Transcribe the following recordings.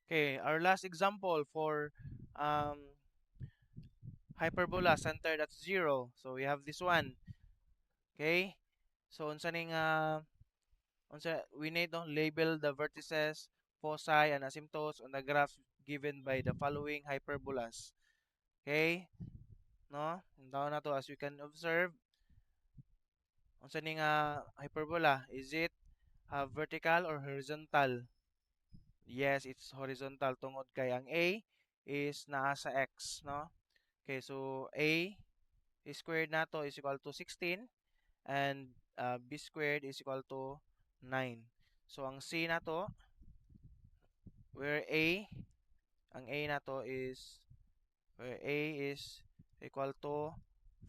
Okay, our last example for um, hyperbola centered at 0. So we have this one. Okay? So unsa ning we need to label the vertices, foci, and asymptotes on the graph given by the following hyperbolas. Okay? No? Down na to as we can observe. Unsa ning hyperbola? Is it vertical or horizontal? Yes, it's horizontal tungod kay ang A is naa sa X, no? Okay, so A squared nato is equal to 16 and B squared is equal to 9. So ang C nato, where ang A nato is, where A is equal to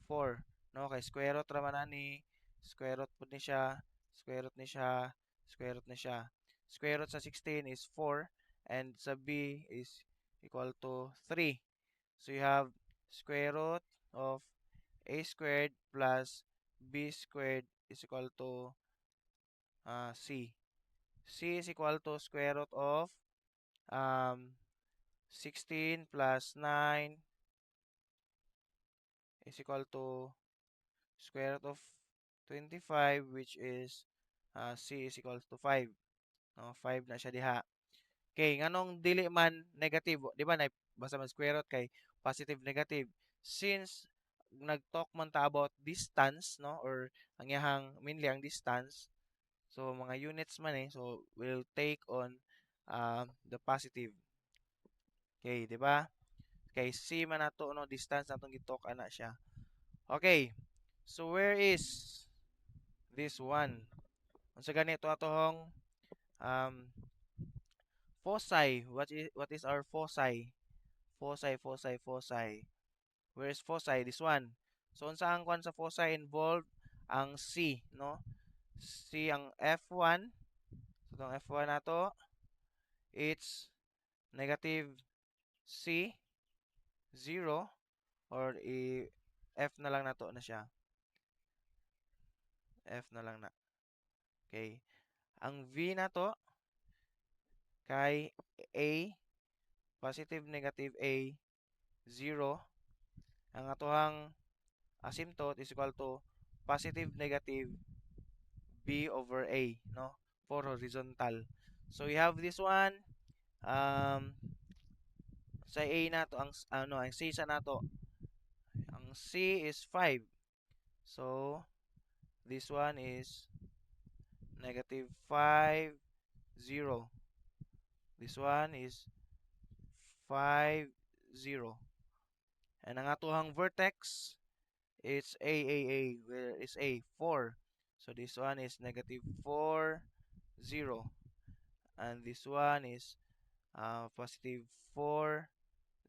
4. No, kay square root raman na ni, square root pud ni siya, square root ni siya, square root ni siya. Square root sa 16 is 4 and sa B is equal to 3. So you have square root of A squared plus B squared is equal to C. C is equal to square root of um, 16 plus 9 is equal to square root of 25, which is C is equal to 5. No, 5 na siya diha. Okay, nganong dili man negative, di ba na basta man square root kay positive negative. Since nag-talk man ta about distance, no, or ang yahang mainly ang distance, so mga units man so we'll take on the positive. Okay, di ba? Kay C man nato no distance natong gitalk ana siya. Okay. So where is this one? Unsa ganito atohong um foci? What is our foci? Foci. Where is foci? This one. So unsa ang kwan sa foci involved? Ang C, no? C ang F1. So tong F1 nato, it's negative C 0 or F na lang nato na siya. F na lang na. Okay. Ang V nato kay A, positive negative A 0. Ang atohang asymptote is equal to positive negative B over A, no? For horizontal. So we have this one. Um, sa A na to, ang C sa nato, ang C is 5. So this one is negative 5, 0. This one is 5, 0. And ang atohang vertex, it's A, where is A? 4. So this one is negative 4, 0. And this one is positive 4,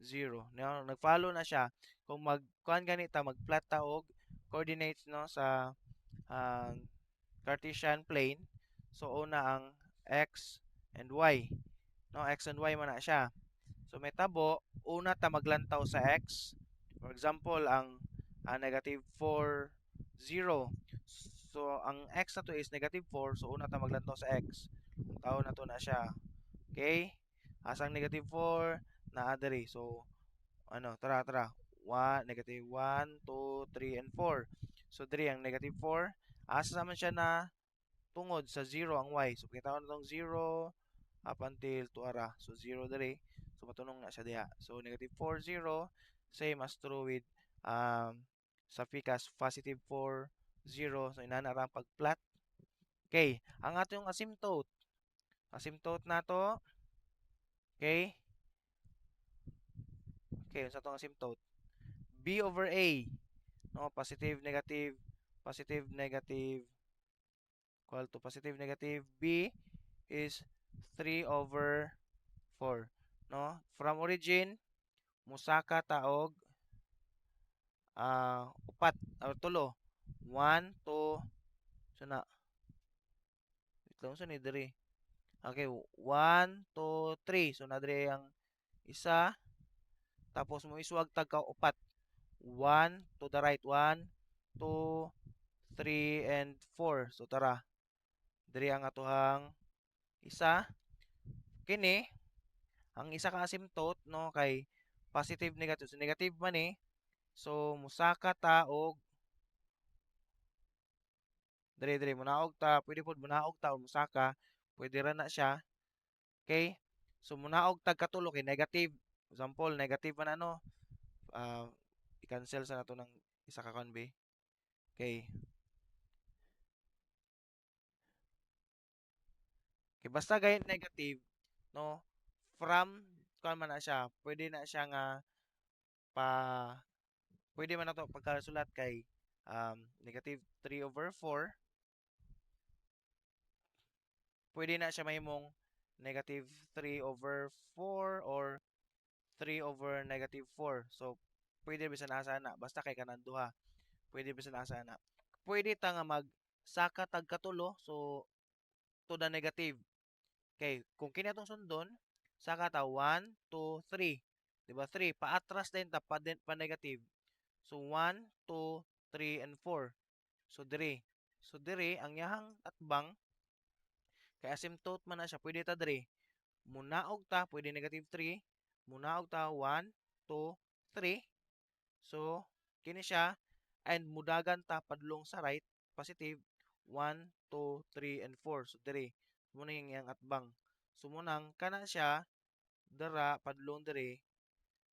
0. Now, nag-follow na siya. Kung mag-kuhan ganita, mag-plot ta og coordinates no sa uh, Cartesian plane. So una ang x and y. No, x and y man na siya. So may tabo, una ta maglantaw sa x. For example, ang negative 4, 0. So ang x na to is negative 4, so una ta maglantaw sa x. Tao na to na siya. Okay? Asang negative 4 na diri. So tara. Negative 1, 2, 3, and 4. So diri ang negative 4. Asa man siya na tungod sa 0 ang y. So kita na tong 0 up until to ara. So 0 diri. So matunong na siya diha. So negative 4, 0. Same as true with sa ficas positive 4, 0. So inana ra ang pag-plot. Okay. Ang atong asymptote. Asymptote nato. Okay. Okay, unsa tong asymptote? B over A. No, positive, negative, positive, negative, equal to positive, negative. B is 3 over 4. No? From origin, musaka taog upat or tulo. 1, 2, so na. Wait lang, so ni diri. Okay, 1, 2, 3. So na diri ang isa. Tapos mo iswag tagka upat. 1 to the right. 1, 2, 3, and 4. So tara. Diri ang atuhang isa. Kini Ang isa ka asymptote no kay positive negative. So negative man eh. So musaka ta og dire munaog ta, pwede pod munaog ta o musaka, pwede ra na siya. Okay? So munaog tag katulo kay negative. Example, negative man ano, i-cancel sa nato ng isa ka konbi. Okay. Okay, basta gayud negative, no? From kuan man na siya, pwede na siya nga pa pwede man na to pagkasulat kay negative 3 over 4, pwede na siya mahimong negative 3 over 4 or 3 over negative 4. So, pwede bisan asa na. Basta kay kanang duha. Pwede bisan asa na. Pwede ta nga mag saka tag katulo. So, to the negative. Okay, kung kini atong sundon, saka ta 1, 2, 3. Diba? 3. Paatras din ta pa negative. So, 1, 2, 3, and 4. So, dire. So, dire, ang yahang atbang, kay asymptote man na siya, pwede ta dire. Munaog ta, pwede negative 3. Munaog ta 1, 2, 3. So, kini siya. And mudagan ta padlong sa right, positive, 1, 2, 3, and 4. So, dire. Muna yung iyang atbang. So, munang kana siya, dara, padlong dire.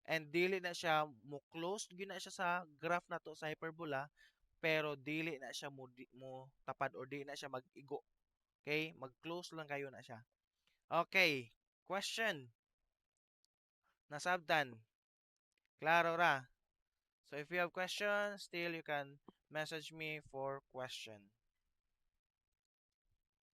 And dili na siya, mo close, na siya sa graph na to sa hyperbola, pero dili na siya mo tapad or dili na siya mag-igo. Okay? Mag-close lang kayo na siya. Okay. Question. Nasabtan. Klaro ra. So if you have questions, still you can message me for question.